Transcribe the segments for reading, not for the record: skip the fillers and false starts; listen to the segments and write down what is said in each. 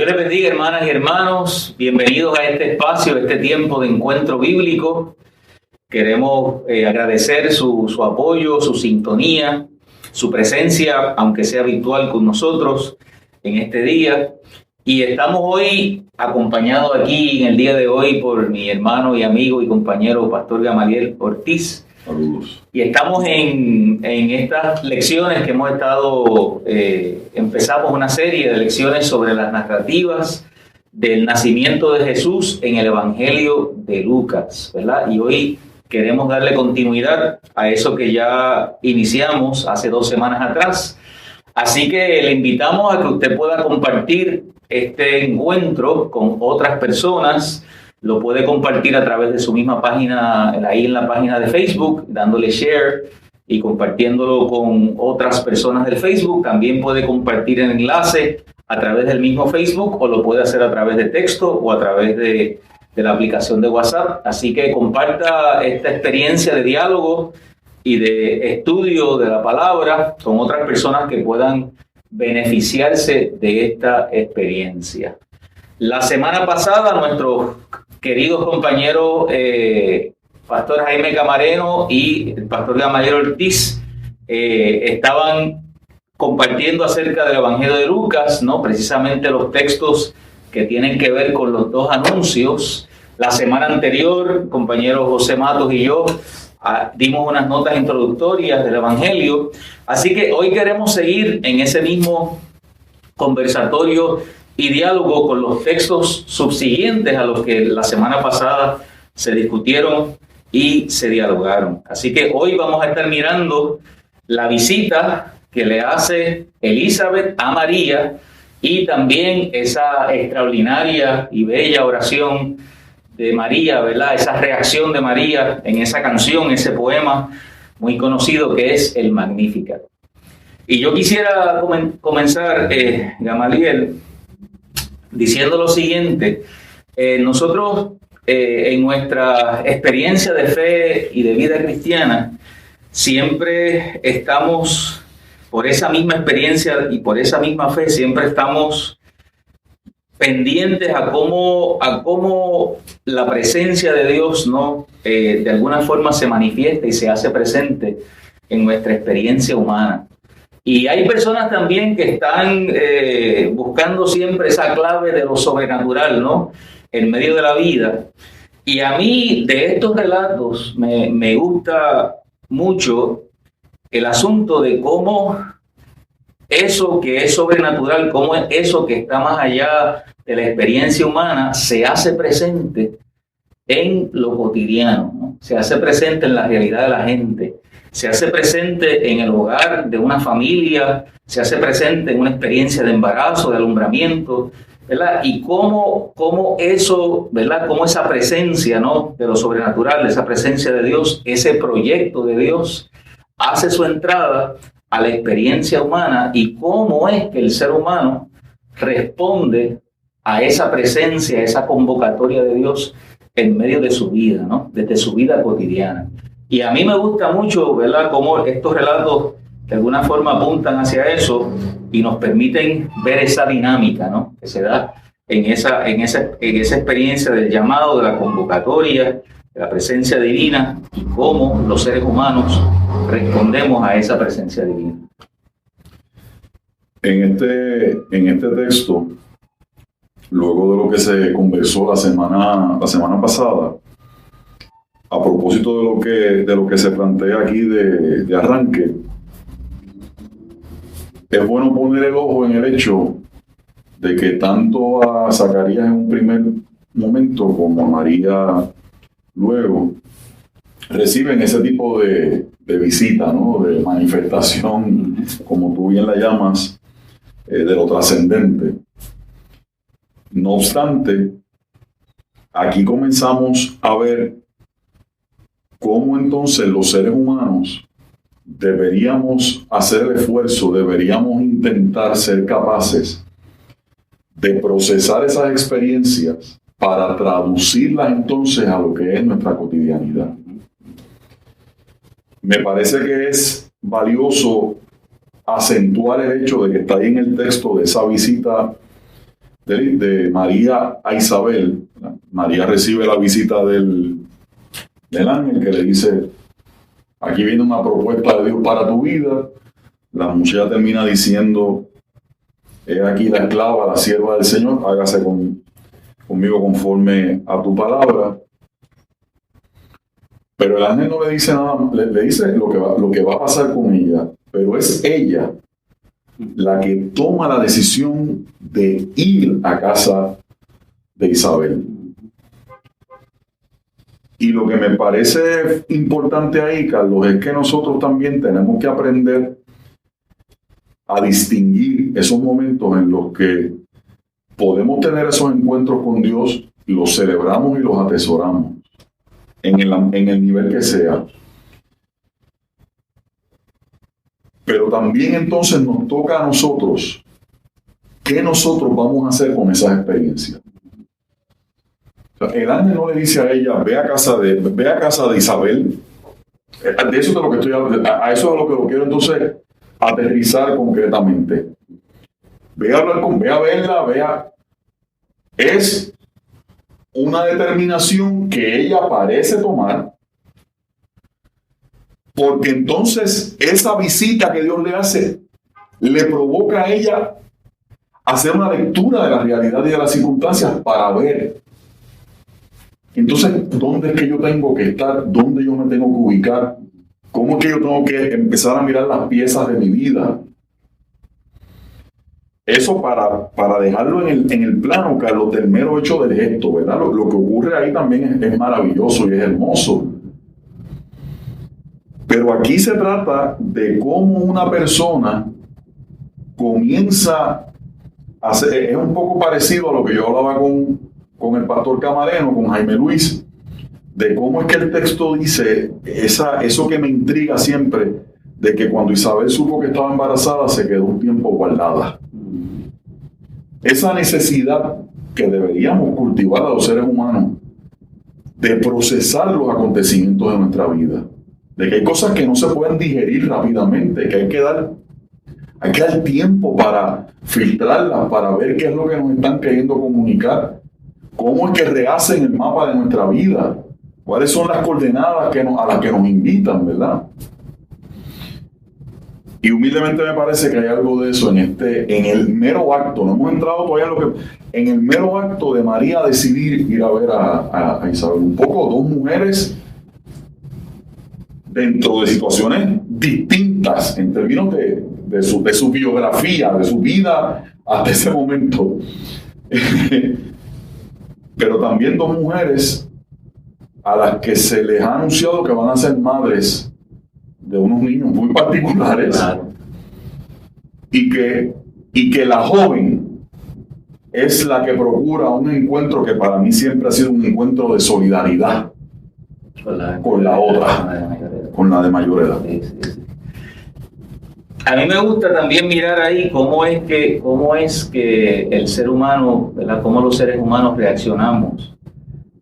Dios les bendiga, hermanas y hermanos. Bienvenidos a este espacio, a este tiempo de encuentro bíblico. Queremos agradecer su apoyo, su sintonía, su presencia, aunque sea virtual, con nosotros en este día. Y estamos hoy acompañados aquí en el día de hoy por mi hermano y amigo y compañero Pastor Gamaliel Ortiz. Saludos. Y estamos en estas lecciones que hemos estado, empezamos una serie de lecciones sobre las narrativas del nacimiento de Jesús en el Evangelio de Lucas, ¿verdad? Y hoy queremos darle continuidad a eso que ya iniciamos hace 2 semanas atrás. Así que le invitamos a que usted pueda compartir este encuentro con otras personas. Lo puede compartir a través de su misma página, ahí en la página de Facebook, dándole share y compartiéndolo con otras personas del Facebook. También puede compartir el enlace a través del mismo Facebook o lo puede hacer a través de texto o a través de la aplicación de WhatsApp. Así que comparta esta experiencia de diálogo y de estudio de la palabra con otras personas que puedan beneficiarse de esta experiencia. La semana pasada, nuestros queridos compañeros Pastor Jaime Camareno y el Pastor Gamaliel Ortiz estaban compartiendo acerca del Evangelio de Lucas, ¿no? Precisamente los textos que tienen que ver con los 2 anuncios. La semana anterior, compañero José Matos y yo dimos unas notas introductorias del Evangelio. Así que hoy queremos seguir en ese mismo conversatorio y diálogo con los textos subsiguientes a los que la semana pasada se discutieron y se dialogaron. Así que hoy vamos a estar mirando la visita que le hace Elizabeth a María y también esa extraordinaria y bella oración de María, ¿verdad? Esa reacción de María en esa canción, ese poema muy conocido que es el Magnificat. Y yo quisiera comenzar, Gamaliel, diciendo lo siguiente. Nosotros en nuestra experiencia de fe y de vida cristiana siempre estamos, por esa misma experiencia y por esa misma fe, siempre estamos pendientes a cómo la presencia de Dios, ¿no? De alguna forma se manifiesta y se hace presente en nuestra experiencia humana. Y hay personas también que están buscando siempre esa clave de lo sobrenatural, ¿no? En medio de la vida. Y a mí, de estos relatos, me gusta mucho el asunto de cómo eso que es sobrenatural, cómo eso que está más allá de la experiencia humana, se hace presente en lo cotidiano, ¿no? Se hace presente en la realidad de la gente. Se hace presente en el hogar de una familia, se hace presente en una experiencia de embarazo, de alumbramiento, ¿verdad? Y cómo eso, ¿verdad? Cómo esa presencia, ¿no? De lo sobrenatural, de esa presencia de Dios, ese proyecto de Dios, hace su entrada a la experiencia humana y cómo es que el ser humano responde a esa presencia, a esa convocatoria de Dios en medio de su vida, ¿no? Desde su vida cotidiana. Y a mí me gusta mucho, ¿verdad?, cómo estos relatos de alguna forma apuntan hacia eso y nos permiten ver esa dinámica, ¿no?, que se da en esa experiencia del llamado, de la convocatoria, de la presencia divina y cómo los seres humanos respondemos a esa presencia divina. En este texto, luego de lo que se conversó la semana pasada, a propósito de lo que se plantea aquí de arranque, es bueno poner el ojo en el hecho de que tanto a Zacarías en un primer momento como a María luego reciben ese tipo de visita, ¿no? De manifestación, como tú bien la llamas, de lo trascendente. No obstante, aquí comenzamos a ver cómo entonces los seres humanos deberíamos hacer el esfuerzo, deberíamos intentar ser capaces de procesar esas experiencias para traducirlas entonces a lo que es nuestra cotidianidad. Me parece que es valioso acentuar el hecho de que está ahí en el texto de esa visita de María a Isabel. María recibe la visita del ángel que le dice: aquí viene una propuesta de Dios para tu vida. La muchacha termina diciendo: he aquí la esclava, la sierva del Señor, hágase conmigo conforme a tu palabra. Pero el ángel no le dice nada, le dice lo que va a pasar con ella, pero es ella la que toma la decisión de ir a casa de Isabel. Y lo que me parece importante ahí, Carlos, es que nosotros también tenemos que aprender a distinguir esos momentos en los que podemos tener esos encuentros con Dios, los celebramos y los atesoramos, en el nivel que sea. Pero también entonces nos toca a nosotros, ¿qué nosotros vamos a hacer con esas experiencias? O sea, el ángel no le dice a ella: ve a casa de Isabel. De eso es de lo que estoy hablando, a eso es a lo que lo quiero entonces aterrizar concretamente. Ve a verla, es una determinación que ella parece tomar, porque entonces esa visita que Dios le hace le provoca a ella hacer una lectura de la realidad y de las circunstancias para ver. Entonces, ¿dónde es que yo tengo que estar? ¿Dónde yo me tengo que ubicar? ¿Cómo es que yo tengo que empezar a mirar las piezas de mi vida? Eso para dejarlo en el plano, Carlos, del mero hecho del gesto, ¿verdad? Lo que ocurre ahí también es maravilloso y es hermoso. Pero aquí se trata de cómo una persona comienza a hacer, es un poco parecido a lo que yo hablaba con el pastor Camareno, con Jaime Luis, de cómo es que el texto dice, eso que me intriga siempre, de que cuando Isabel supo que estaba embarazada, se quedó un tiempo guardada. Esa necesidad que deberíamos cultivar a los seres humanos de procesar los acontecimientos de nuestra vida, de que hay cosas que no se pueden digerir rápidamente, que hay que dar tiempo para filtrarlas, para ver qué es lo que nos están queriendo comunicar, cómo es que rehacen el mapa de nuestra vida, cuáles son las coordenadas a las que nos invitan, ¿verdad? Y humildemente me parece que hay algo de eso en el mero acto. No hemos entrado todavía en el mero acto de María decidir ir a ver a Isabel. Un poco dos mujeres dentro de situaciones distintas en términos de su biografía, de su vida hasta ese momento. Pero también dos mujeres a las que se les ha anunciado que van a ser madres de unos niños muy particulares. Claro. y que la joven es la que procura un encuentro que para mí siempre ha sido un encuentro de solidaridad con la otra, con la de mayor edad. Sí. A mí me gusta también mirar ahí cómo es que el ser humano, ¿verdad? Cómo los seres humanos reaccionamos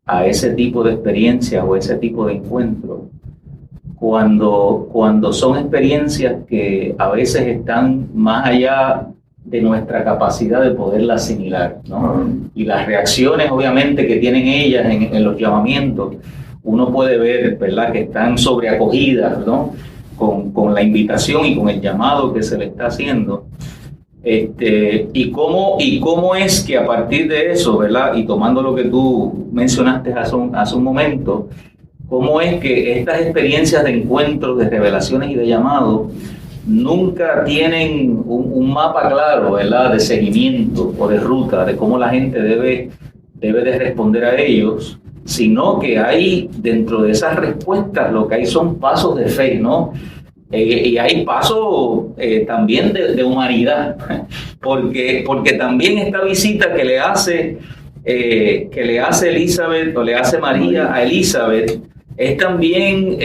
a ese tipo de experiencias o ese tipo de encuentros. Cuando son experiencias que a veces están más allá de nuestra capacidad de poderla asimilar, ¿no? Y las reacciones, obviamente, que tienen ellas en los llamamientos, uno puede ver, ¿verdad?, que están sobreacogidas, ¿no?, con la invitación y con el llamado que se le está haciendo. Y cómo es que a partir de eso, ¿verdad?, y tomando lo que tú mencionaste hace un momento, cómo es que estas experiencias de encuentros, de revelaciones y de llamados nunca tienen un mapa claro, ¿verdad?, de seguimiento o de ruta, de cómo la gente debe de responder a ellos, sino que hay dentro de esas respuestas lo que hay son pasos de fe, ¿no? Y hay pasos también de humanidad, porque también esta visita que le hace Elizabeth, o le hace María a Elizabeth, es también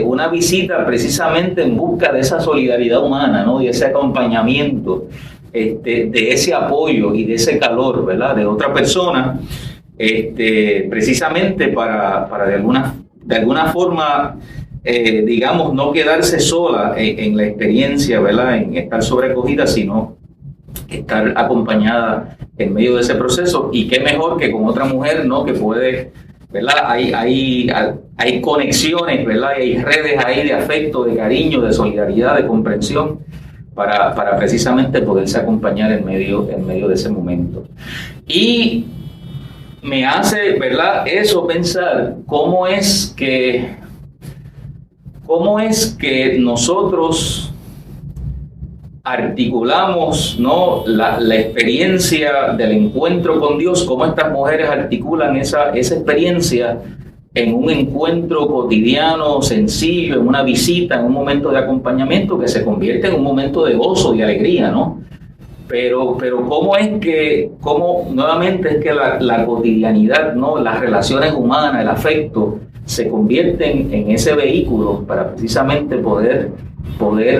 una visita precisamente en busca de esa solidaridad humana, ¿no?, y ese acompañamiento, de ese apoyo y de ese calor, ¿verdad?, de otra persona, precisamente para de alguna forma, digamos, no quedarse sola en la experiencia, ¿verdad?, en estar sobrecogida, sino estar acompañada en medio de ese proceso, y qué mejor que con otra mujer, ¿no? Que puede, ¿verdad? Hay conexiones, ¿verdad? Y hay redes ahí de afecto, de cariño, de solidaridad, de comprensión, para precisamente poderse acompañar en medio de ese momento. Y me hace, ¿verdad?, eso pensar cómo es que nosotros articulamos, ¿no?, la experiencia del encuentro con Dios, cómo estas mujeres articulan esa experiencia en un encuentro cotidiano, sencillo, en una visita, en un momento de acompañamiento que se convierte en un momento de gozo y alegría, ¿no? Pero cómo nuevamente es que la cotidianidad, ¿no?, las relaciones humanas, el afecto, se convierten en ese vehículo para precisamente poder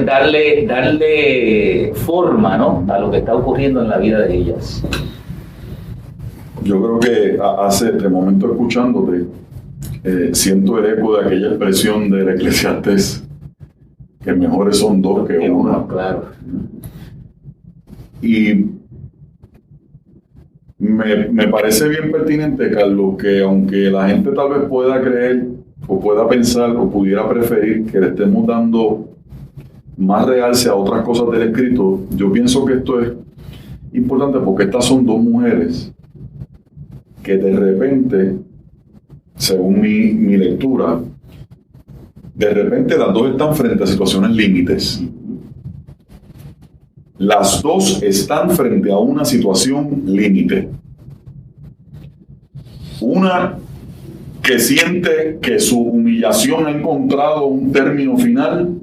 darle forma, ¿no?, a lo que está ocurriendo en la vida de ellas. Yo creo que de momento escuchándote, siento el eco de aquella expresión del Eclesiastés, que mejores son dos que una. Claro. Y me parece bien pertinente, Carlos, que aunque la gente tal vez pueda creer o pueda pensar o pudiera preferir que le estemos dando más realce a otras cosas del escrito, yo pienso que esto es importante porque estas son dos mujeres que de repente, según mi lectura, de repente las dos están frente a situaciones límites. Las dos están frente a una situación límite. Una que siente que su humillación ha encontrado un término final,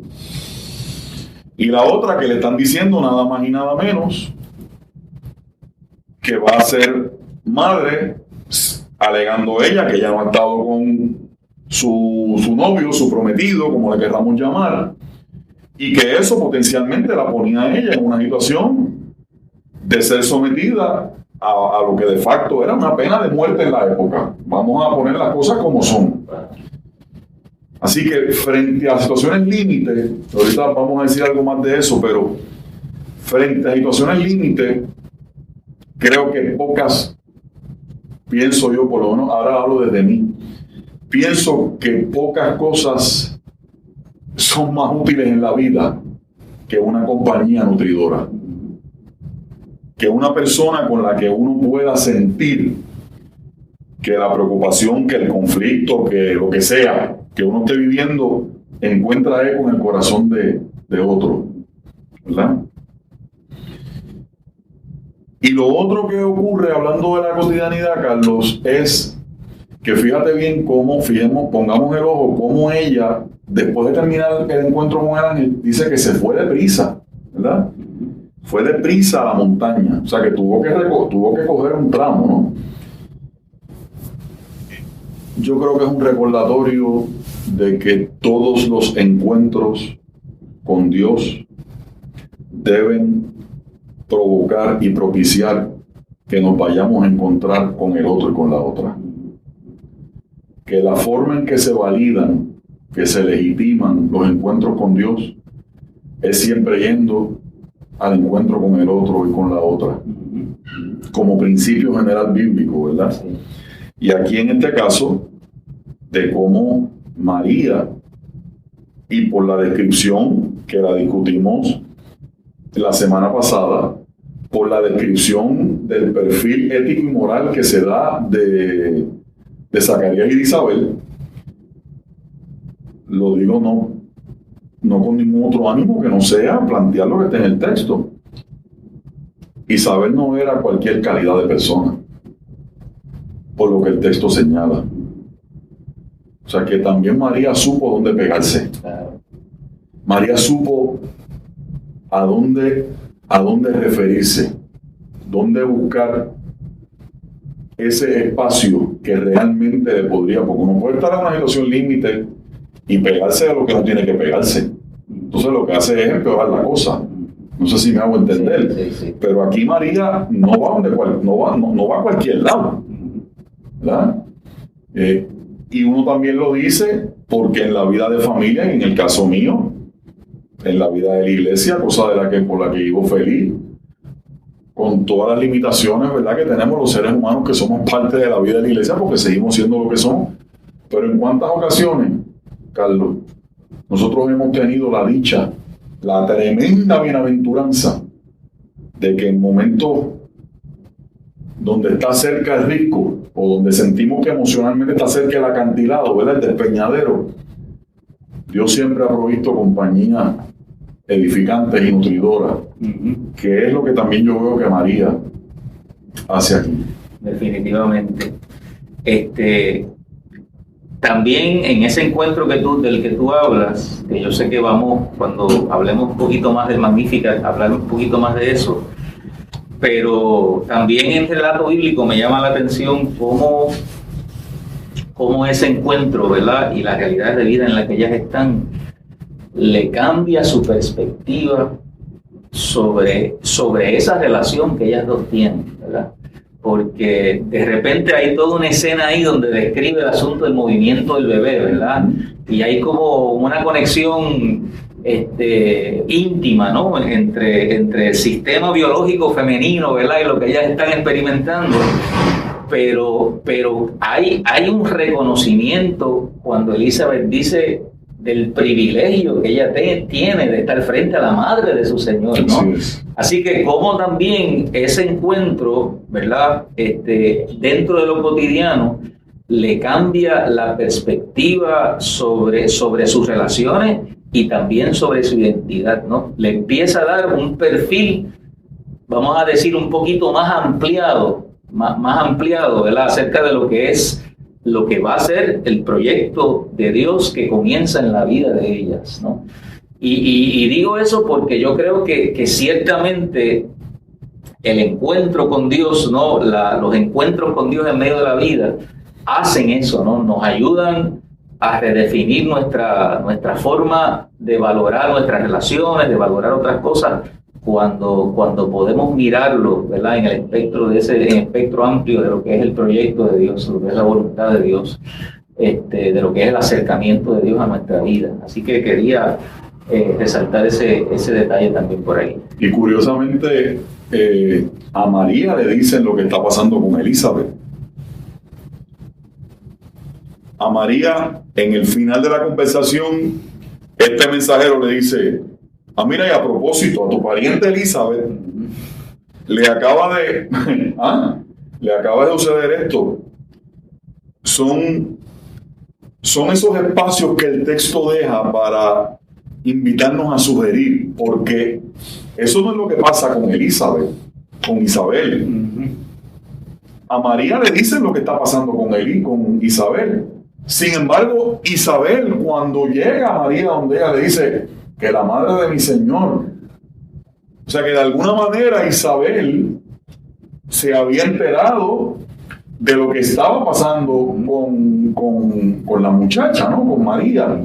y la otra que le están diciendo nada más y nada menos que va a ser madre, alegando ella que ya no ha estado con su novio, su prometido, como le queramos llamar, y que eso potencialmente la ponía a ella en una situación de ser sometida a lo que de facto era una pena de muerte en la época. Vamos a poner las cosas como son. Así que frente a situaciones límite, ahorita vamos a decir algo más de eso, pero frente a situaciones límite, creo que pocas, pienso yo, por lo menos ahora hablo desde mí, pienso que pocas cosas son más útiles en la vida que una compañía nutridora, que una persona con la que uno pueda sentir que la preocupación, que el conflicto, que lo que sea que uno esté viviendo encuentra eco en el corazón de otro, ¿verdad? Y lo otro que ocurre, hablando de la cotidianidad, Carlos, es que fíjate bien cómo, pongamos el ojo, cómo ella, después de terminar el encuentro con el ángel, dice que se fue deprisa, ¿verdad? Fue deprisa a la montaña, o sea que tuvo que coger un tramo, ¿no? Yo creo que es un recordatorio de que todos los encuentros con Dios deben provocar y propiciar que nos vayamos a encontrar con el otro y con la otra. Que la forma en que se validan, que se legitiman los encuentros con Dios, es siempre yendo al encuentro con el otro y con la otra, como principio general bíblico, ¿verdad? Sí. Y aquí en este caso, de cómo María, y por la descripción que la discutimos la semana pasada, por la descripción del perfil ético y moral que se da de Zacarías y de Isabel, lo digo no con ningún otro ánimo que no sea plantear lo que está en el texto. Isabel no era cualquier calidad de persona, por lo que el texto señala. O sea que también María supo dónde pegarse. María supo a dónde referirse, dónde buscar ese espacio que realmente le podría, porque uno puede estar en una situación límite y pegarse a lo que no tiene que pegarse. Entonces lo que hace es empeorar la cosa. No sé si me hago entender. Sí. Pero aquí María no va a cualquier lado, ¿verdad? Y uno también lo dice porque en la vida de familia, y en el caso mío, en la vida de la iglesia, cosa por la que vivo feliz, con todas las limitaciones, ¿verdad?, que tenemos los seres humanos que somos parte de la vida de la iglesia porque seguimos siendo lo que somos. Pero en cuántas ocasiones, Carlos, nosotros hemos tenido la dicha, la tremenda bienaventuranza de que en momentos donde está cerca el risco o donde sentimos que emocionalmente está cerca el acantilado, ¿verdad?, el despeñadero, Dios siempre ha provisto compañía edificantes y nutridoras, que es lo que también yo veo que María hace aquí. Definitivamente. También en ese encuentro del que tú hablas, que yo sé que vamos, cuando hablemos un poquito más del Magnificat, hablar un poquito más de eso, pero también en el relato bíblico me llama la atención cómo ese encuentro, ¿verdad?, y las realidades de vida en las que ellas están, le cambia su perspectiva sobre esa relación que ellas dos tienen, ¿verdad? Porque de repente hay toda una escena ahí donde describe el asunto del movimiento del bebé, ¿verdad? Y hay como una conexión íntima, ¿no?, entre el sistema biológico femenino, ¿verdad?, y lo que ellas están experimentando. Pero hay un reconocimiento cuando Elizabeth dice del privilegio que ella tiene de estar frente a la madre de su Señor, ¿no? Así que como también ese encuentro, ¿verdad?, dentro de lo cotidiano, le cambia la perspectiva sobre sus relaciones y también sobre su identidad, ¿no? Le empieza a dar un perfil, vamos a decir, un poquito más ampliado, ¿verdad?, acerca de lo que va a ser el proyecto de Dios que comienza en la vida de ellas, ¿no? Y digo eso porque yo creo que ciertamente el encuentro con Dios, ¿no?, los encuentros con Dios en medio de la vida hacen eso, ¿no? Nos ayudan a redefinir nuestra forma de valorar nuestras relaciones, de valorar otras cosas, cuando podemos mirarlo, ¿verdad?, en el espectro amplio de lo que es el proyecto de Dios, lo que es la voluntad de Dios, de lo que es el acercamiento de Dios a nuestra vida. Así que quería resaltar ese detalle también por ahí. Y curiosamente, a María le dicen lo que está pasando con Elizabeth. A María, en el final de la conversación, este mensajero le dice: mira, y a propósito, a tu pariente Elizabeth le acaba de suceder esto. Son esos espacios que el texto deja para invitarnos a sugerir, porque eso no es lo que pasa con Isabel. A María le dicen lo que está pasando con Isabel. Sin embargo, Isabel, cuando llega a María donde ella le dice que la madre de mi Señor, o sea que de alguna manera Isabel se había enterado de lo que estaba pasando con la muchacha, ¿no?, con María.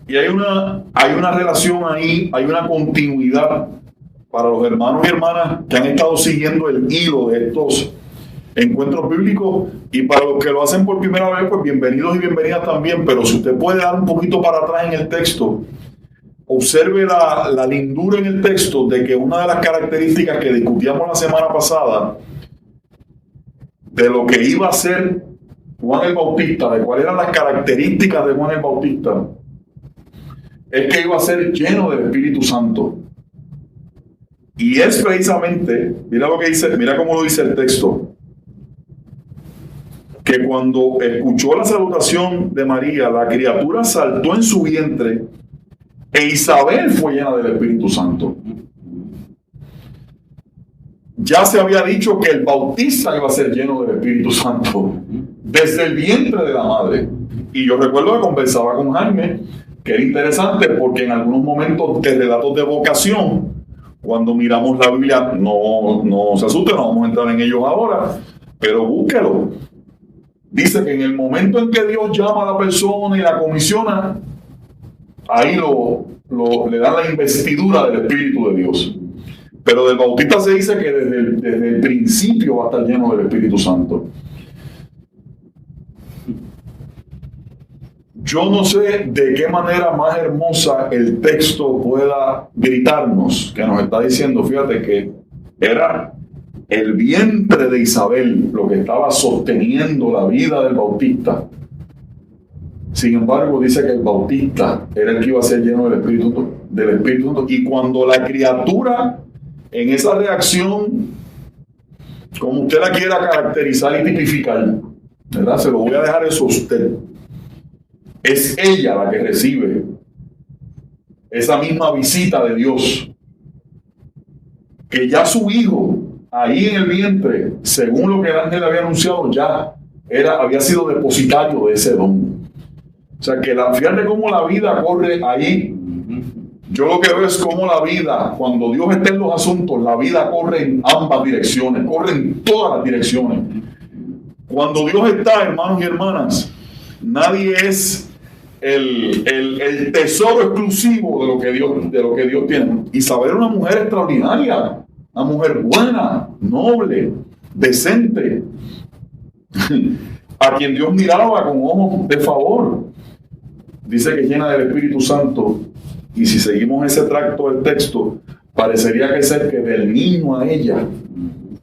Y hay una relación ahí, hay una continuidad para los hermanos y hermanas que han estado siguiendo el hilo de estos encuentros bíblicos, y para los que lo hacen por primera vez, pues bienvenidos y bienvenidas también. Pero si usted puede dar un poquito para atrás en el texto, observe la lindura en el texto de que una de las características que discutíamos la semana pasada de lo que iba a ser Juan el Bautista, de cuáles eran las características de Juan el Bautista, es que iba a ser lleno del Espíritu Santo. Y es precisamente, mira cómo lo dice el texto, que cuando escuchó la salutación de María, la criatura saltó en su vientre e Isabel fue llena del Espíritu Santo. Ya se había dicho que el Bautista iba a ser lleno del Espíritu Santo desde el vientre de la madre. Y yo recuerdo que conversaba con Jaime, que era interesante porque en algunos momentos de relatos de vocación, cuando miramos la Biblia, no se asusten, no vamos a entrar en ellos ahora, pero búsquelo. Dice que en el momento en que Dios llama a la persona y la comisiona, ahí le dan la investidura del Espíritu de Dios. Pero del Bautista se dice que desde el principio va a estar lleno del Espíritu Santo. Yo no sé de qué manera más hermosa el texto pueda gritarnos, que nos está diciendo, fíjate que era el vientre de Isabel lo que estaba sosteniendo la vida del Bautista. Sin embargo, dice que el Bautista era el que iba a ser lleno del Espíritu Santo. Y cuando la criatura, en esa reacción, como usted la quiera caracterizar y tipificar, ¿verdad? Se lo voy a dejar eso a usted. Es ella la que recibe esa misma visita de Dios. Que ya su hijo, ahí en el vientre, según lo que el ángel había anunciado, ya había sido depositario de ese don. O sea, que fíjate cómo la vida corre ahí. Yo lo que veo es cómo la vida, cuando Dios está en los asuntos, la vida corre en ambas direcciones, corre en todas las direcciones. Cuando Dios está, hermanos y hermanas, nadie es el tesoro exclusivo de lo que Dios tiene. Isabel era una mujer extraordinaria, una mujer buena, noble, decente, a quien Dios miraba con ojos de favor. Dice que llena del Espíritu Santo, y si seguimos ese tracto del texto, parecería que ser que del niño a ella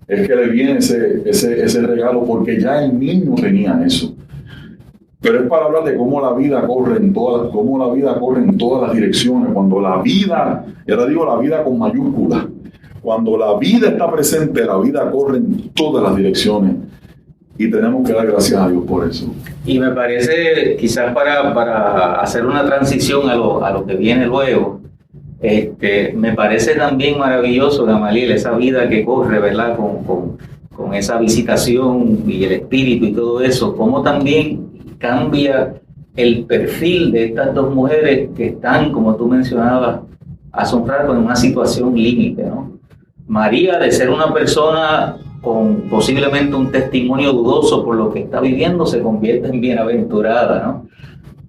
es que le viene ese regalo, porque ya el niño tenía eso. Pero es para hablar de cómo la vida corre en todas las direcciones. Cuando la vida, y ahora digo la vida con mayúscula, cuando la vida está presente, la vida corre en todas las direcciones. Y tenemos que dar gracias a Dios por eso. Y me parece, quizás para hacer una transición a lo que viene luego, me parece también maravilloso, Gamaliel, esa vida que corre, ¿verdad? Con esa visitación y el espíritu y todo eso, cómo también cambia el perfil de estas dos mujeres que están, como tú mencionabas hace un rato, en una situación límite, ¿no? María, de ser una persona con posiblemente un testimonio dudoso por lo que está viviendo, se convierte en bienaventurada, ¿no?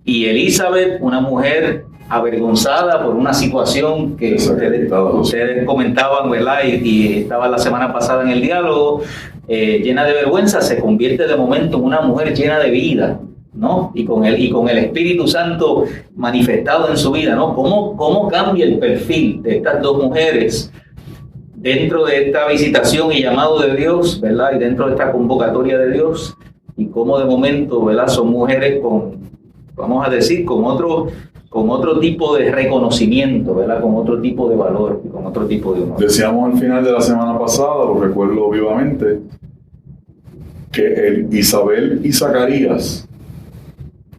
Y Elizabeth, una mujer avergonzada por una situación que ustedes comentaban, ¿verdad? Y estaba la semana pasada en el diálogo, llena de vergüenza, se convierte de momento en una mujer llena de vida, ¿no? Y con el Espíritu Santo manifestado en su vida, ¿no? ¿Cómo cambia el perfil de estas dos mujeres dentro de esta visitación y llamado de Dios, ¿verdad? Y dentro de esta convocatoria de Dios, y cómo de momento, ¿verdad? Son mujeres vamos a decir, con otro tipo de reconocimiento, ¿verdad? Con otro tipo de valor y con otro tipo de honor. Decíamos al final de la semana pasada, lo recuerdo vivamente, que Isabel y Zacarías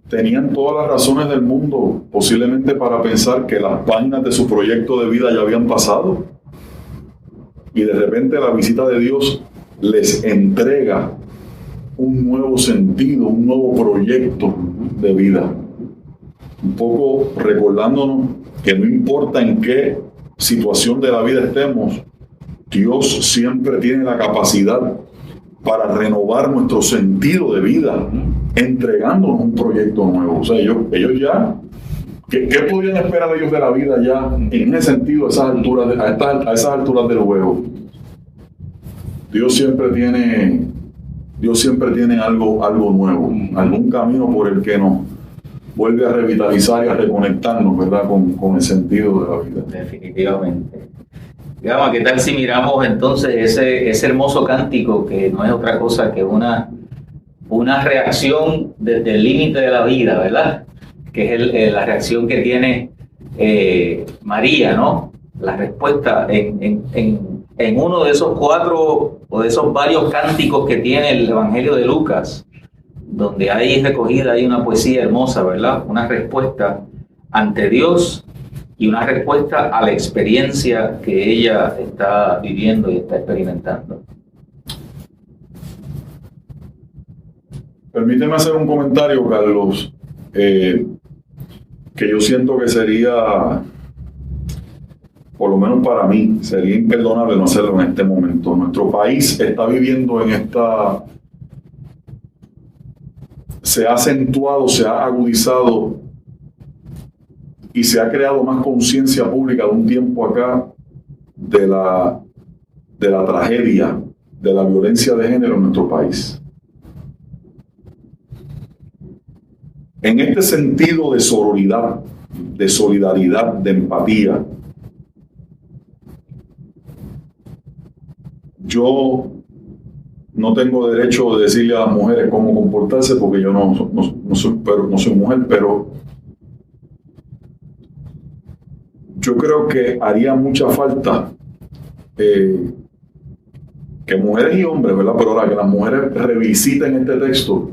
tenían todas las razones del mundo, posiblemente para pensar que las páginas de su proyecto de vida ya habían pasado. Y de repente la visita de Dios les entrega un nuevo sentido, un nuevo proyecto de vida. Un poco recordándonos que no importa en qué situación de la vida estemos, Dios siempre tiene la capacidad para renovar nuestro sentido de vida, entregándonos un proyecto nuevo. O sea, ellos ya, ¿qué podían esperar ellos de la vida ya en ese sentido, a esas alturas del juego? Dios siempre tiene algo nuevo, algún camino por el que nos vuelve a revitalizar y a reconectarnos, ¿verdad? Con el sentido de la vida. Definitivamente. Digamos, ¿qué tal si miramos entonces ese hermoso cántico, que no es otra cosa que una reacción desde el límite de la vida, ¿verdad? Que es la reacción que tiene María, ¿no? La respuesta en uno de esos 4 o de esos varios cánticos que tiene el Evangelio de Lucas, donde hay una poesía hermosa, ¿verdad? Una respuesta ante Dios y una respuesta a la experiencia que ella está viviendo y está experimentando. Permíteme hacer un comentario, Carlos, que yo siento que sería, por lo menos para mí, sería imperdonable no hacerlo en este momento. Nuestro país está viviendo se ha acentuado, se ha agudizado y se ha creado más conciencia pública de un tiempo acá de la tragedia, de la violencia de género en nuestro país. En este sentido de sororidad, de solidaridad, de empatía, yo no tengo derecho de decirle a las mujeres cómo comportarse porque yo no soy mujer, pero yo creo que haría mucha falta que mujeres y hombres, ¿verdad? Pero ahora que las mujeres revisiten este texto,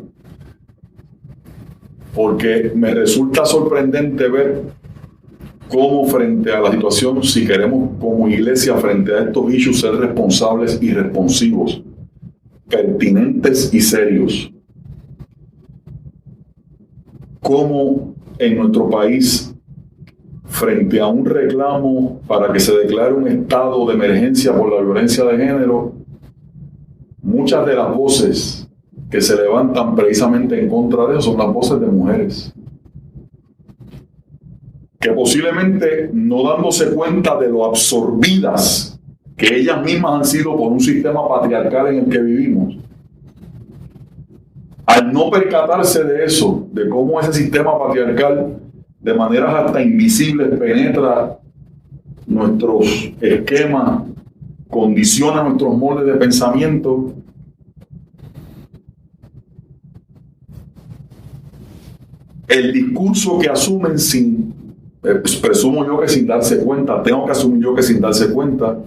porque me resulta sorprendente ver cómo frente a la situación, si queremos como iglesia frente a estos issues ser responsables y responsivos, pertinentes y serios, cómo en nuestro país, frente a un reclamo para que se declare un estado de emergencia por la violencia de género, muchas de las voces que se levantan precisamente en contra de eso son las voces de mujeres, que posiblemente no dándose cuenta de lo absorbidas que ellas mismas han sido por un sistema patriarcal en el que vivimos, al no percatarse de eso, de cómo ese sistema patriarcal de maneras hasta invisibles penetra nuestros esquemas, condiciona nuestros moldes de pensamiento, el discurso que asumen presumo yo que sin darse cuenta, tengo que asumir yo que sin darse cuenta,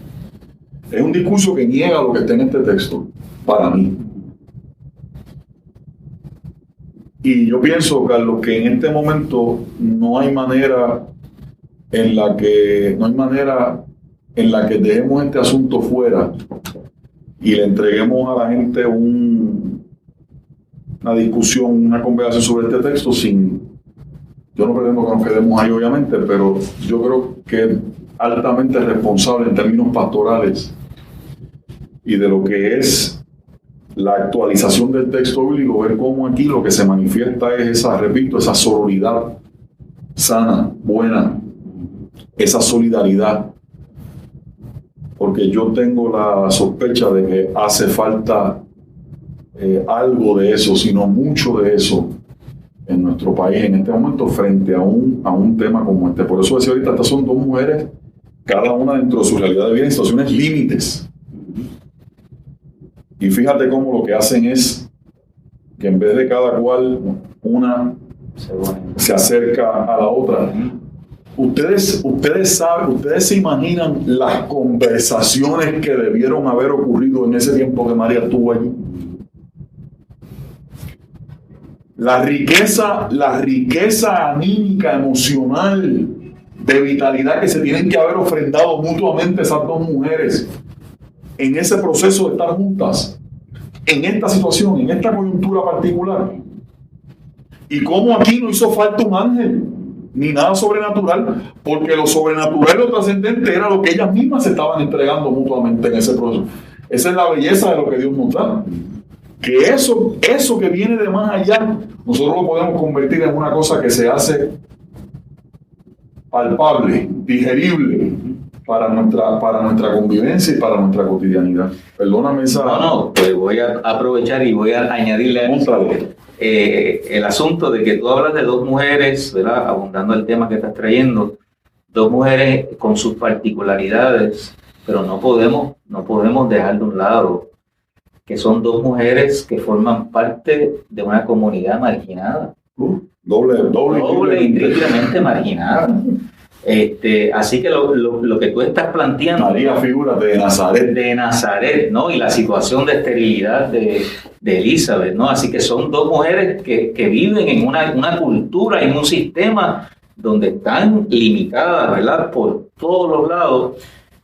es un discurso que niega lo que está en este texto, para mí. Y yo pienso, Carlos, que en este momento no hay manera en la que dejemos este asunto fuera y le entreguemos a la gente una discusión, una conversación sobre este texto yo no pretendo que nos quedemos ahí obviamente, pero yo creo que es altamente responsable en términos pastorales y de lo que es la actualización del texto bíblico, ver cómo aquí lo que se manifiesta es esa sororidad sana, buena, esa solidaridad, porque yo tengo la sospecha de que hace falta algo de eso, sino mucho de eso en nuestro país en este momento frente a un tema como este. Por eso decía ahorita, estas son dos mujeres, cada una dentro de su realidad de vida en situaciones límites. Y fíjate cómo lo que hacen es que en vez de cada cual una se acerca a la otra. Ustedes se imaginan las conversaciones que debieron haber ocurrido en ese tiempo que María estuvo allí. La riqueza anímica, emocional, de vitalidad que se tienen que haber ofrendado mutuamente esas dos mujeres en ese proceso de estar juntas, en esta situación, en esta coyuntura particular. Y cómo aquí no hizo falta un ángel, ni nada sobrenatural, porque lo sobrenatural y lo trascendente era lo que ellas mismas se estaban entregando mutuamente en ese proceso. Esa es la belleza de lo que Dios nos da. Que eso que viene de más allá, nosotros lo podemos convertir en una cosa que se hace palpable, digerible para nuestra convivencia y para nuestra cotidianidad. Perdóname esa... No, pues voy a aprovechar y voy a añadirle a eso el asunto de que tú hablas de dos mujeres, ¿verdad? Abundando el tema que estás trayendo, dos mujeres con sus particularidades, pero no podemos dejar de un lado que son dos mujeres que forman parte de una comunidad marginada. Doble y triplemente marginada. Así que lo que tú estás planteando... María, figura de Nazaret. De Nazaret, ¿no? Y la situación de esterilidad de Elizabeth, ¿no? Así que son dos mujeres que viven en una cultura, en un sistema donde están limitadas, ¿verdad? Por todos los lados.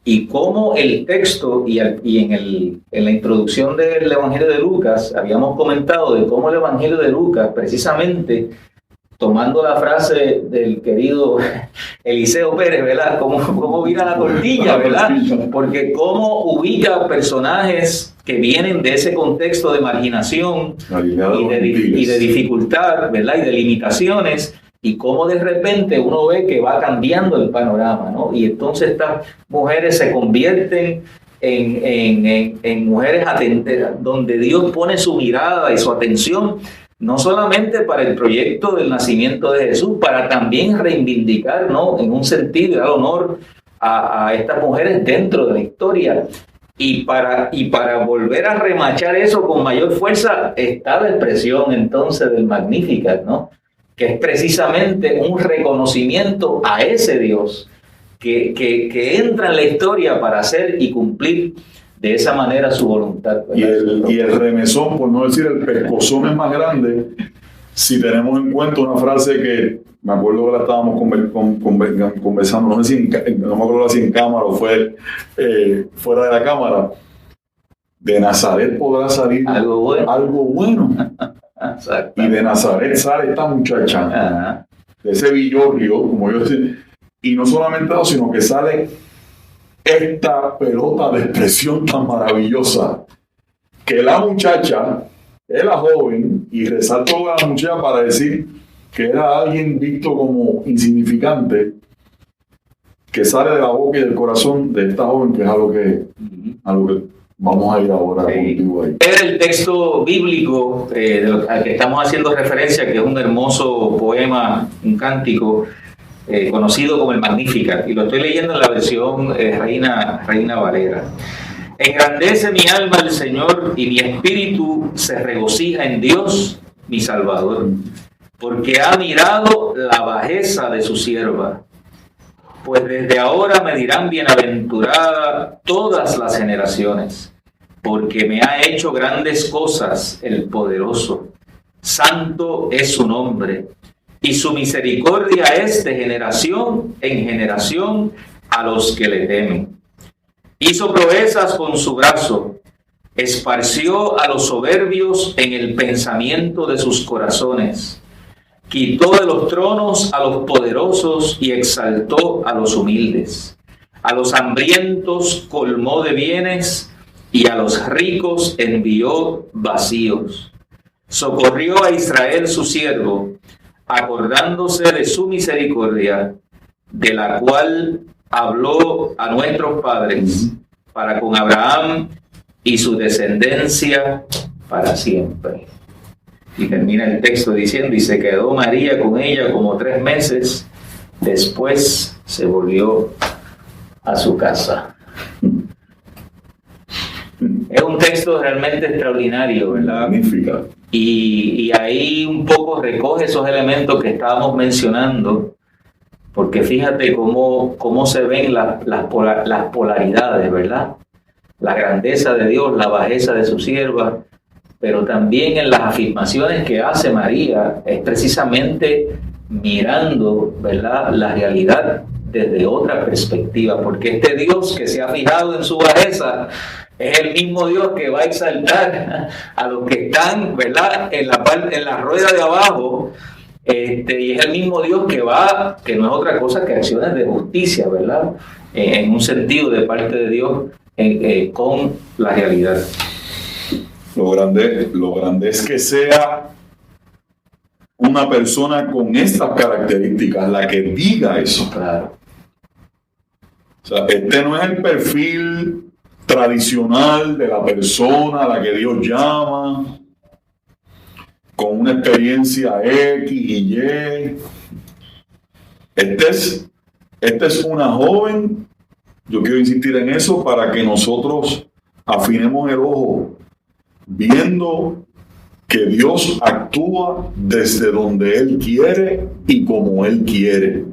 Y cómo el texto y en la introducción del Evangelio de Lucas habíamos comentado de cómo el Evangelio de Lucas, precisamente tomando la frase del querido Eliseo Pérez, ¿verdad? Cómo vira la tortilla, ¿verdad? Porque cómo ubica personajes que vienen de ese contexto de marginación y de dificultad, ¿verdad? Y de limitaciones. Y cómo de repente uno ve que va cambiando el panorama, ¿no? Y entonces estas mujeres se convierten en mujeres atentas, donde Dios pone su mirada y su atención no solamente para el proyecto del nacimiento de Jesús, para también reivindicar, ¿no?, en un sentido, dar honor a estas mujeres dentro de la historia. Y para volver a remachar eso con mayor fuerza está la expresión entonces del Magnificat, ¿no?, que es precisamente un reconocimiento a ese Dios que entra en la historia para hacer y cumplir de esa manera su voluntad. Y el remesón, por no decir el pescozón, es más grande si tenemos en cuenta una frase que me acuerdo que la estábamos conversando, no sé si no me acuerdo si en cámara o fue fuera de la cámara. De Nazaret podrá salir algo bueno. Y de Nazaret sale esta muchacha. Ajá. De ese villorrio, como yo decía. Y no solamente eso, sino que sale esta pelota de expresión tan maravillosa, que la muchacha era joven, y resalto a la muchacha para decir que era alguien visto como insignificante, que sale de la boca y del corazón de esta joven, que es a lo que vamos a ir ahora contigo ahí. Era el texto bíblico al que estamos haciendo referencia, que es un hermoso poema, un cántico, conocido como el Magnificat, y lo estoy leyendo en la versión Reina Valera. Engrandece mi alma al Señor, y mi espíritu se regocija en Dios, mi Salvador, porque ha mirado la bajeza de su sierva. Pues desde ahora me dirán bienaventurada todas las generaciones, porque me ha hecho grandes cosas el poderoso. Santo es su nombre, y su misericordia es de generación en generación a los que le temen. Hizo proezas con su brazo, esparció a los soberbios en el pensamiento de sus corazones. Quitó de los tronos a los poderosos y exaltó a los humildes. A los hambrientos colmó de bienes y a los ricos envió vacíos. Socorrió a Israel su siervo, acordándose de su misericordia, de la cual habló a nuestros padres, para con Abraham y su descendencia para siempre. Y termina el texto diciendo: y se quedó María con ella como 3 meses, después se volvió a su casa. Es un texto realmente extraordinario, ¿verdad? Magnífica. Y ahí un poco recoge esos elementos que estábamos mencionando, porque fíjate cómo se ven las polaridades, ¿verdad? La grandeza de Dios, la bajeza de su sierva, pero también en las afirmaciones que hace María es precisamente mirando, ¿verdad?, la realidad desde otra perspectiva, porque este Dios que se ha fijado en su bajeza es el mismo Dios que va a exaltar a los que están, ¿verdad?, en la rueda de abajo, y es el mismo Dios que no es otra cosa que acciones de justicia, ¿verdad?, en un sentido de parte de Dios con la realidad. Lo grande es que sea una persona con estas características la que diga eso. Claro. O sea, este no es el perfil tradicional de la persona a la que Dios llama, con una experiencia X y Y. Esta es una joven, yo quiero insistir en eso para que nosotros afinemos el ojo, viendo que Dios actúa desde donde Él quiere y como Él quiere.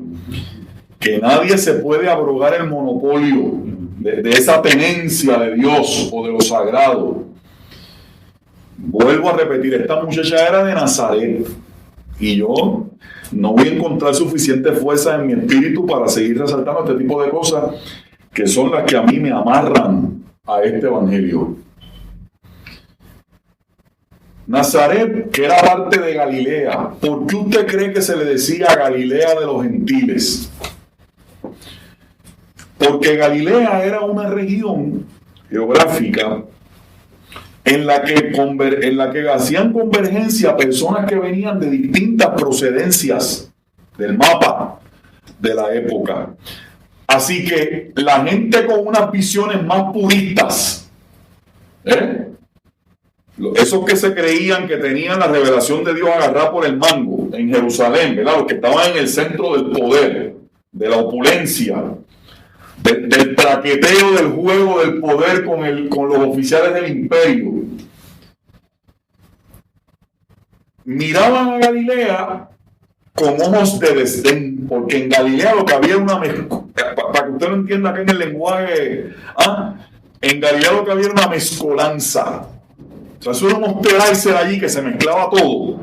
Que nadie se puede abrogar el monopolio de esa tenencia de Dios o de lo sagrado. Vuelvo a repetir, esta muchacha era de Nazaret y yo no voy a encontrar suficiente fuerza en mi espíritu para seguir resaltando este tipo de cosas que son las que a mí me amarran a este evangelio. Nazaret, que era parte de Galilea. ¿Por qué usted cree que se le decía Galilea de los gentiles? Porque Galilea era una región geográfica en la que hacían convergencia personas que venían de distintas procedencias del mapa de la época. Así que la gente con unas visiones más puristas, Esos que se creían que tenían la revelación de Dios agarrada por el mango en Jerusalén, ¿verdad? Los que estaban en el centro del poder, de la opulencia, del traqueteo del juego del poder con los oficiales del imperio. Miraban a Galilea con ojos de desdén, porque en Galilea lo que había era una mezcolanza, para que usted lo entienda acá en el lenguaje, en Galilea lo que había era una mezcolanza. O sea, eso era un hospedarse allí que se mezclaba todo.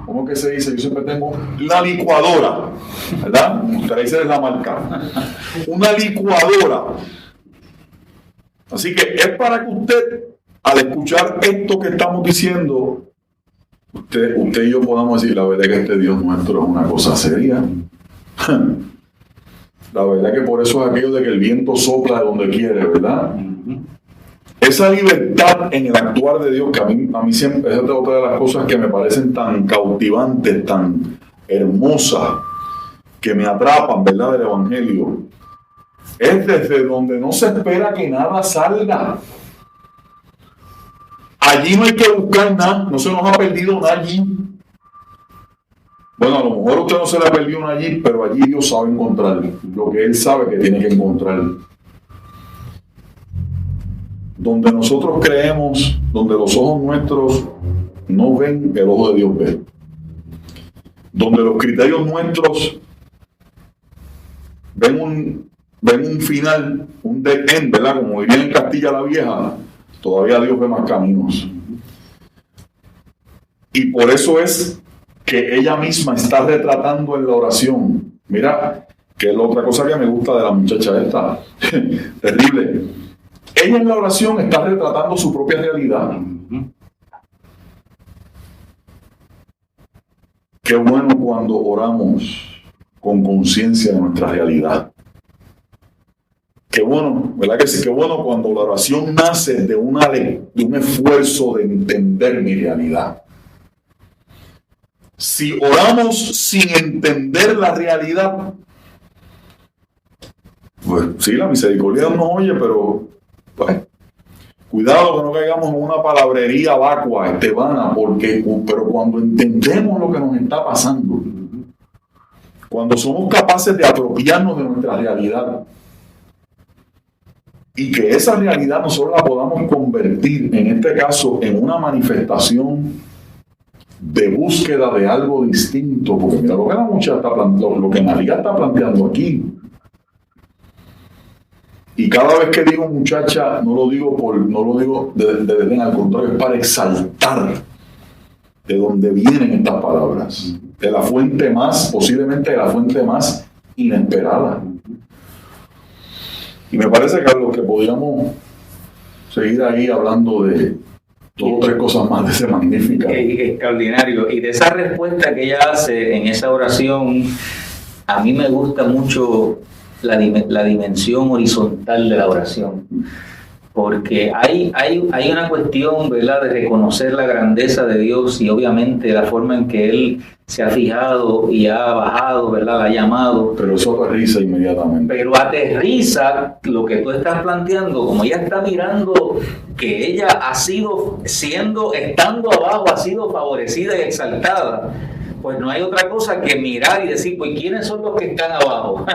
¿Cómo que se dice? Yo siempre tengo la licuadora, ¿verdad? Mosteraizer es la marca. Una licuadora. Así que es para que usted, al escuchar esto que estamos diciendo, usted y yo podamos decir, la verdad que este Dios nuestro es una cosa seria. La verdad que por eso es aquello de que el viento sopla de donde quiere, ¿verdad? Esa libertad en el actuar de Dios, que a mí siempre es otra de las cosas que me parecen tan cautivantes, tan hermosas, que me atrapan, ¿verdad?, del Evangelio. Es desde donde no se espera que nada salga. Allí no hay que buscar nada, no se nos ha perdido nada allí. Bueno, a lo mejor a usted no se le ha perdido nada allí, pero allí Dios sabe encontrar lo que Él sabe que tiene que encontrar. Donde nosotros creemos, donde los ojos nuestros no ven, el ojo de Dios ve. Donde los criterios nuestros ven un final, un dead end, ¿verdad? Como diría en Castilla la Vieja, todavía Dios ve más caminos. Y por eso es que ella misma está retratando en la oración. Mira, que es la otra cosa que me gusta de la muchacha esta. Terrible. Ella en la oración está retratando su propia realidad. Qué bueno cuando oramos con conciencia de nuestra realidad. Qué bueno, ¿verdad que sí? Qué bueno cuando la oración nace de un esfuerzo de entender mi realidad. Si oramos sin entender la realidad, pues sí, la misericordia nos oye, pero pues, cuidado que no caigamos en una palabrería vacua, vana, pero cuando entendemos lo que nos está pasando, cuando somos capaces de apropiarnos de nuestra realidad y que esa realidad nosotros la podamos convertir, en este caso, en una manifestación de búsqueda de algo distinto, porque mira lo que la muchacha está planteando, lo que María está planteando aquí. Y cada vez que digo muchacha, no lo digo de desdén, al contrario, es para exaltar de dónde vienen estas palabras, de la fuente posiblemente de la fuente más inesperada. Y me parece, Carlos, que podríamos seguir ahí hablando de dos o tres cosas más de ese magnífico. Extraordinario. Y de esa respuesta que ella hace en esa oración, a mí me gusta mucho la dimensión horizontal de la oración, porque hay una cuestión, ¿verdad?, de reconocer la grandeza de Dios y obviamente la forma en que Él se ha fijado y ha bajado, ¿verdad?, la ha llamado. Pero eso aterriza inmediatamente. Pero aterriza lo que tú estás planteando, como ella está mirando que ella estando abajo, ha sido favorecida y exaltada. Pues no hay otra cosa que mirar y decir, pues ¿quiénes son los que están abajo?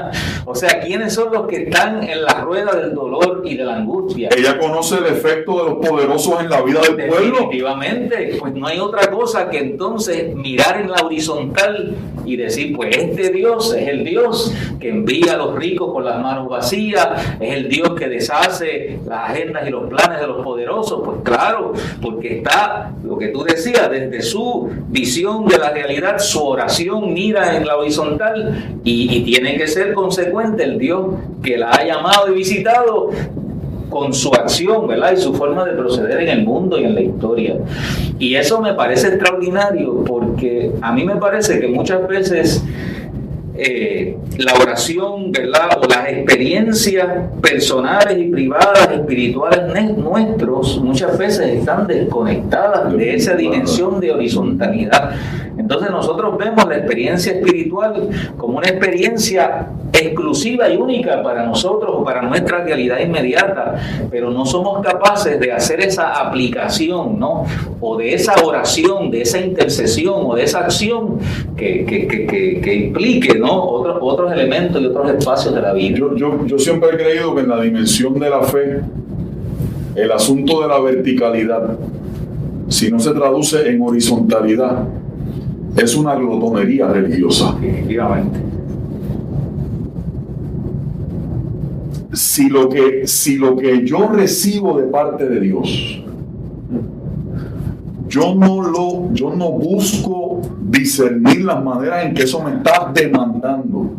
O sea, ¿quiénes son los que están en la rueda del dolor y de la angustia? Ella conoce el efecto de los poderosos en la vida del pueblo. Definitivamente, pues no hay otra cosa que entonces mirar en la horizontal y decir, pues este Dios es el Dios que envía a los ricos con las manos vacías, es el Dios que deshace las agendas y los planes de los poderosos. Pues claro, porque está lo que tú decías, desde su visión de la realidad, su oración mira en la horizontal y tiene que ser consecuente el Dios que la ha llamado y visitado con su acción, ¿verdad?, y su forma de proceder en el mundo y en la historia. Y eso me parece extraordinario, porque a mí me parece que muchas veces la oración, ¿verdad?, o las experiencias personales y privadas, espirituales nuestros, muchas veces están desconectadas de esa dimensión de horizontalidad. Entonces nosotros vemos la experiencia espiritual como una experiencia exclusiva y única para nosotros o para nuestra realidad inmediata, pero no somos capaces de hacer esa aplicación, ¿no? O de esa oración, de esa intercesión o de esa acción que implique, ¿no? Otros elementos y otros espacios de la vida. Yo siempre he creído que en la dimensión de la fe, el asunto de la verticalidad, si no se traduce en horizontalidad, es una glotonería religiosa. Definitivamente. Si lo que yo recibo de parte de Dios, yo no busco discernir las maneras en que eso me está demandando,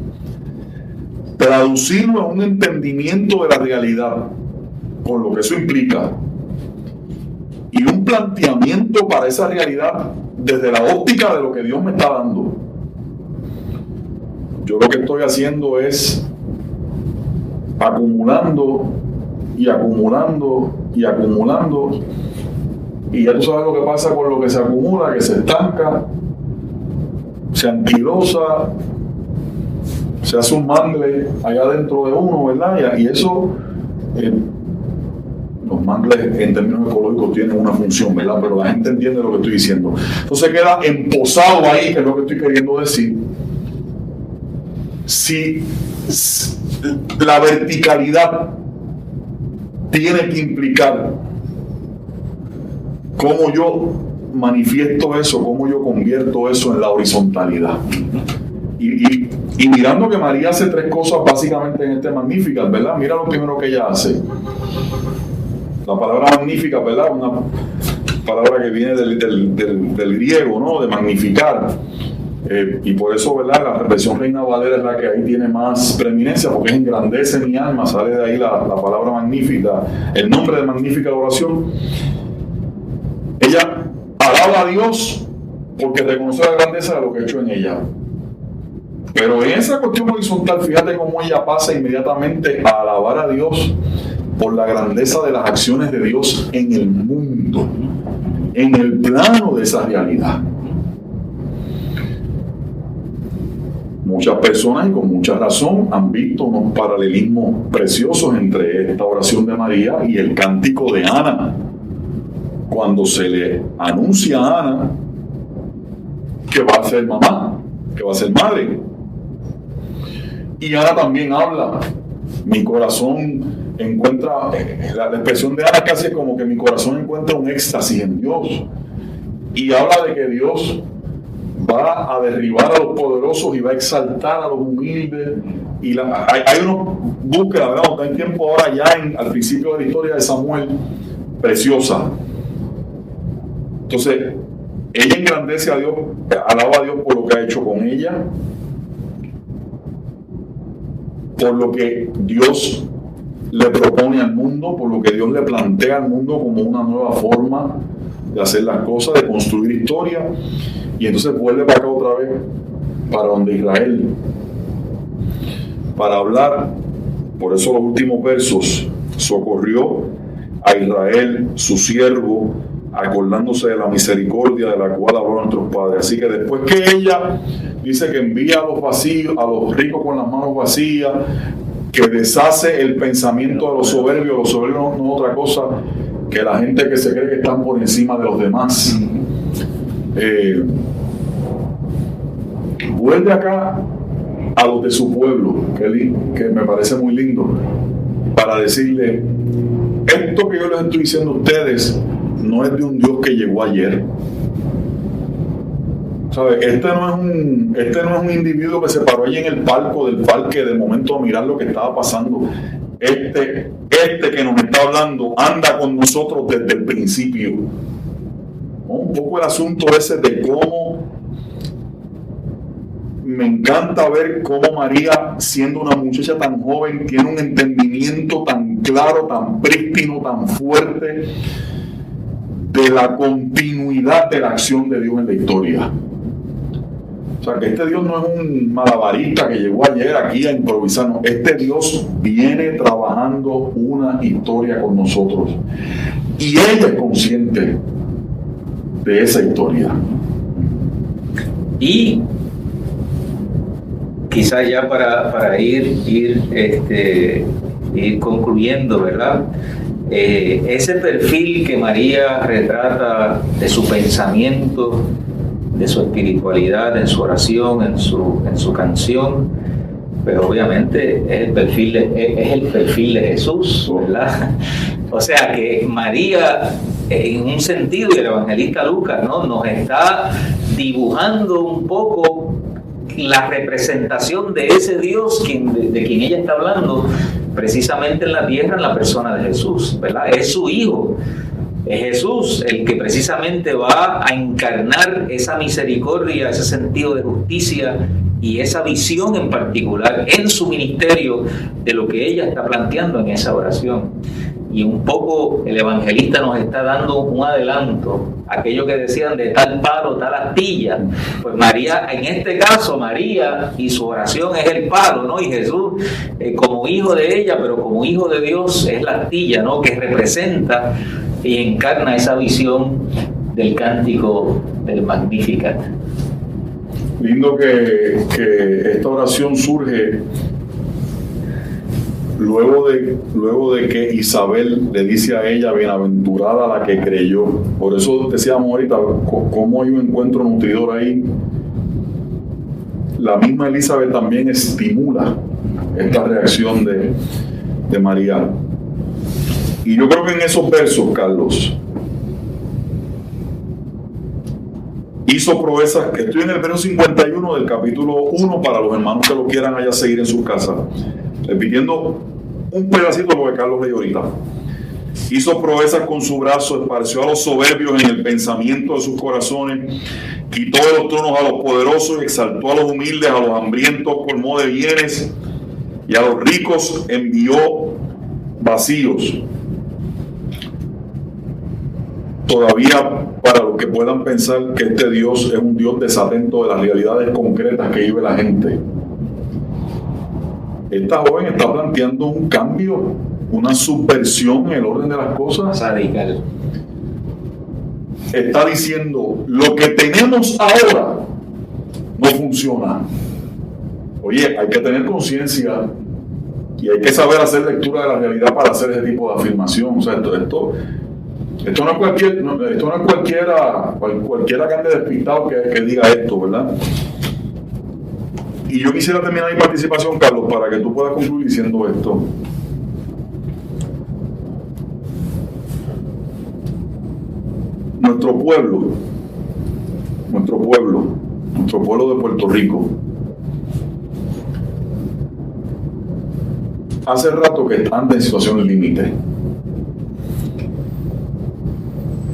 traducirlo a un entendimiento de la realidad, con lo que eso implica, y un planteamiento para esa realidad desde la óptica de lo que Dios me está dando. Yo lo que estoy haciendo es acumulando y acumulando y acumulando, y ya tú sabes lo que pasa con lo que se acumula, que se estanca, se anquilosa, se hace un mangle allá dentro de uno, ¿verdad? Y eso, los mangles en términos ecológicos tienen una función, ¿verdad? Pero la gente entiende lo que estoy diciendo. Entonces queda emposado ahí, que es lo que estoy queriendo decir. Si la verticalidad tiene que implicar cómo yo manifiesto eso, cómo yo convierto eso en la horizontalidad. Y mirando que María hace tres cosas básicamente en este Magnificat, ¿verdad? Mira lo primero que ella hace. La palabra magnífica, ¿verdad? Una palabra que viene del griego, ¿no? De magnificar. Y por eso, ¿verdad? La versión Reina Valera es la que ahí tiene más preeminencia, porque es engrandece mi alma, sale de ahí la palabra magnífica, el nombre de magnífica oración. Ella alaba a Dios porque reconoce la grandeza de lo que ha hecho en ella. Pero en esa cuestión horizontal, fíjate cómo ella pasa inmediatamente a alabar a Dios por la grandeza de las acciones de Dios en el mundo, en el plano de esa realidad. Muchas personas, y con mucha razón, han visto unos paralelismos preciosos entre esta oración de María y el cántico de Ana, cuando se le anuncia a Ana que va a ser mamá, que va a ser madre. Y Ana también habla, mi corazón encuentra, la expresión de Ana casi es como que mi corazón encuentra un éxtasis en Dios, y habla de que Dios va a derribar a los poderosos y va a exaltar a los humildes. Y hay unos búsquedas, ¿verdad? No hay tiempo ahora ya al principio de la historia de Samuel, preciosa. Entonces, ella engrandece a Dios, alaba a Dios por lo que ha hecho con ella, por lo que Dios le propone al mundo, por lo que Dios le plantea al mundo como una nueva forma de hacer las cosas, de construir historia. Y entonces vuelve para acá otra vez, para donde Israel, para hablar. Por eso los últimos versos: socorrió a Israel, su siervo, acordándose de la misericordia de la cual habló nuestros padres. Así que después que ella dice que envía a los vacíos, a los ricos con las manos vacías, que deshace el pensamiento de los soberbios no es otra cosa que la gente que se cree que están por encima de los demás. Vuelve acá a los de su pueblo, que me parece muy lindo, para decirle: esto que yo les estoy diciendo a ustedes no es de un Dios que llegó ayer. ¿Sabe? Este no es un individuo que se paró allí en el palco del parque de momento a mirar lo que estaba pasando. Este que nos está hablando anda con nosotros desde el principio. ¿No? Un poco el asunto ese de cómo me encanta ver cómo María, siendo una muchacha tan joven, tiene un entendimiento tan claro, tan prístino, tan fuerte de la continuidad de la acción de Dios en la historia. O sea, que este Dios no es un malabarista que llegó ayer aquí a improvisar, no. Este Dios viene trabajando una historia con nosotros y ella es consciente de esa historia. Y quizás ya para ir concluyendo, ¿verdad? Ese perfil que María retrata de su pensamiento, de su espiritualidad, en su oración, en su canción, pues obviamente es el perfil de Jesús, ¿verdad? O sea que María, en un sentido, y el evangelista Lucas, ¿no?, nos está dibujando un poco la representación de ese Dios de quien ella está hablando, precisamente en la tierra, en la persona de Jesús, ¿verdad? Es su Hijo. Es Jesús el que precisamente va a encarnar esa misericordia, ese sentido de justicia y esa visión en particular en su ministerio de lo que ella está planteando en esa oración. Y un poco el evangelista nos está dando un adelanto, aquello que decían de tal palo, tal astilla. Pues María, en este caso, María y su oración es el palo, ¿no? Y Jesús, como hijo de ella, pero como hijo de Dios, es la astilla, ¿no?, que representa y encarna esa visión del cántico del Magnificat. Lindo que esta oración surge luego de que Isabel le dice a ella: bienaventurada la que creyó. Por eso decíamos ahorita cómo hay un encuentro nutridor ahí. La misma Elizabeth también estimula esta reacción de María. Y yo creo que en esos versos, Carlos, hizo proezas. Estoy en el verso 51 del capítulo 1 para los hermanos que lo quieran allá seguir en sus casas, repitiendo un pedacito de lo que Carlos leyó ahorita. Hizo proezas con su brazo, esparció a los soberbios en el pensamiento de sus corazones, quitó de los tronos a los poderosos, exaltó a los humildes, a los hambrientos colmó de bienes, y a los ricos envió vacíos. Todavía, para los que puedan pensar que este Dios es un Dios desatento de las realidades concretas que vive la gente, esta joven está planteando un cambio, una subversión en el orden de las cosas. Radical. Está diciendo: lo que tenemos ahora no funciona. Oye, hay que tener conciencia y hay que saber hacer lectura de la realidad para hacer ese tipo de afirmación. O sea, esto no es cualquiera que ande despistado que diga esto, ¿verdad? Y yo quisiera terminar mi participación, Carlos, para que tú puedas concluir diciendo esto. Nuestro pueblo de Puerto Rico, hace rato que están en situación límite.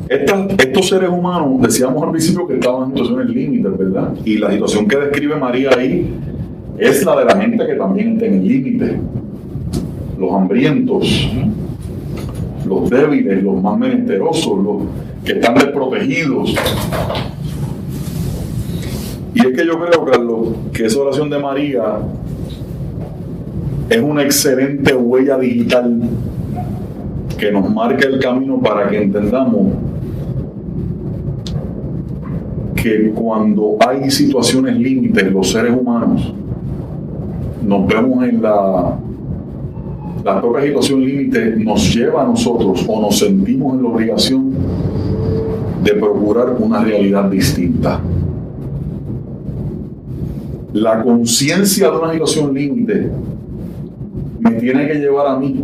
Estos seres humanos, decíamos al principio que estaban en situaciones límites, ¿verdad? Y la situación que describe María ahí es la de la gente que también está en el límite. Los hambrientos, los débiles, los más menesterosos, los que están desprotegidos. Y es que yo creo, Carlos, que esa oración de María es una excelente huella digital que nos marca el camino para que entendamos que cuando hay situaciones límites, los seres humanos nos vemos en la propia situación límite, nos lleva a nosotros o nos sentimos en la obligación de procurar una realidad distinta. La conciencia de una situación límite me tiene que llevar a mí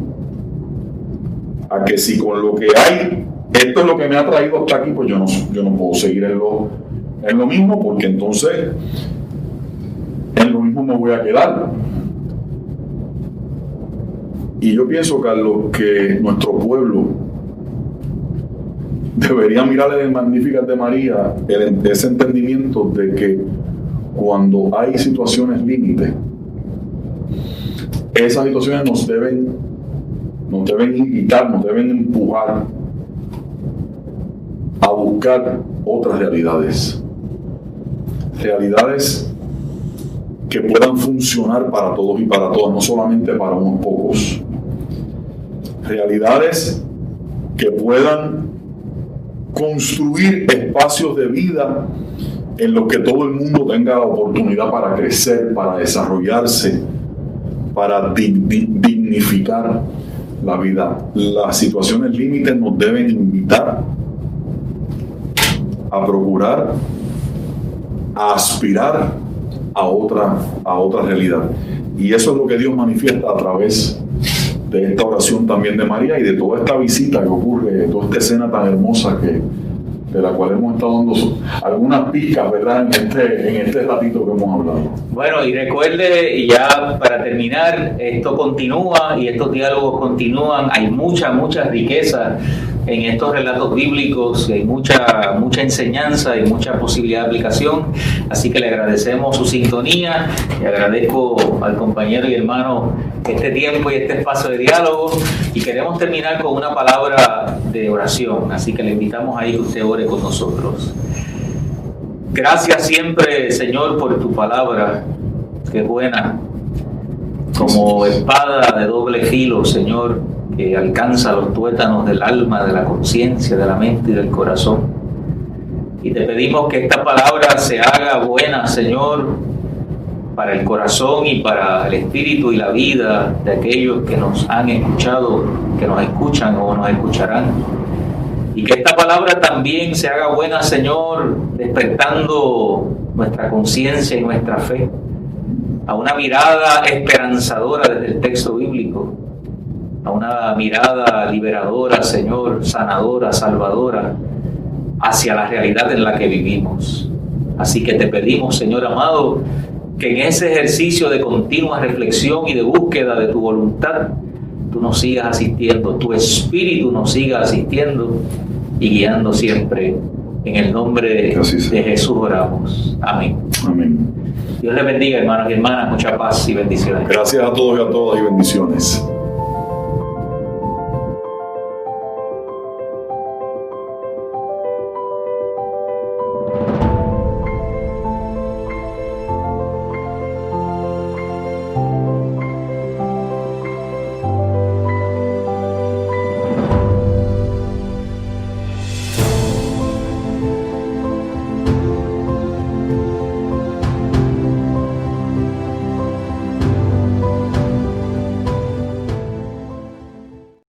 a que si con lo que hay, esto es lo que me ha traído hasta aquí, pues yo no puedo seguir en lo mismo, porque entonces en lo mismo me voy a quedar. Y yo pienso, Carlos, que nuestro pueblo debería mirar en el Magnificat de María ese entendimiento de que cuando hay situaciones límites, esas situaciones nos deben invitar, nos deben empujar a buscar otras realidades que puedan funcionar para todos y para todas, no solamente para unos pocos. Realidades que puedan construir espacios de vida en los que todo el mundo tenga oportunidad para crecer, para desarrollarse, para dignificar la vida. Las situaciones límites nos deben invitar a procurar, a aspirar a otra realidad. Y eso es lo que Dios manifiesta a través de esta oración también de María y de toda esta visita que ocurre, de toda esta escena tan hermosa de la cual hemos estado dando algunas pizcas, ¿verdad? En este ratito que hemos hablado. Bueno, y recuerde, y ya para terminar, esto continúa y estos diálogos continúan. Hay mucha riqueza en estos relatos bíblicos, hay mucha enseñanza y mucha posibilidad de aplicación. Así que le agradecemos su sintonía y agradezco al compañero y hermano este tiempo y este espacio de diálogo. Y queremos terminar con una palabra de oración. Así que le invitamos ahí que usted ore con nosotros. Gracias siempre, Señor, por tu palabra, que es buena, como espada de doble filo, Señor, que alcanza los tuétanos del alma, de la conciencia, de la mente y del corazón. Y te pedimos que esta palabra se haga buena, Señor, para el corazón y para el espíritu y la vida de aquellos que nos han escuchado, que nos escuchan o nos escucharán. Y que esta palabra también se haga buena, Señor, despertando nuestra conciencia y nuestra fe a una mirada esperanzadora desde el texto bíblico, a una mirada liberadora, Señor, sanadora, salvadora, hacia la realidad en la que vivimos. Así que te pedimos, Señor amado, que en ese ejercicio de continua reflexión y de búsqueda de tu voluntad, tú nos sigas asistiendo, tu espíritu nos siga asistiendo y guiando siempre. En el nombre de Jesús oramos. Amén. Amén. Dios les bendiga, hermanos y hermanas. Mucha paz y bendiciones. Gracias a todos y a todas y bendiciones.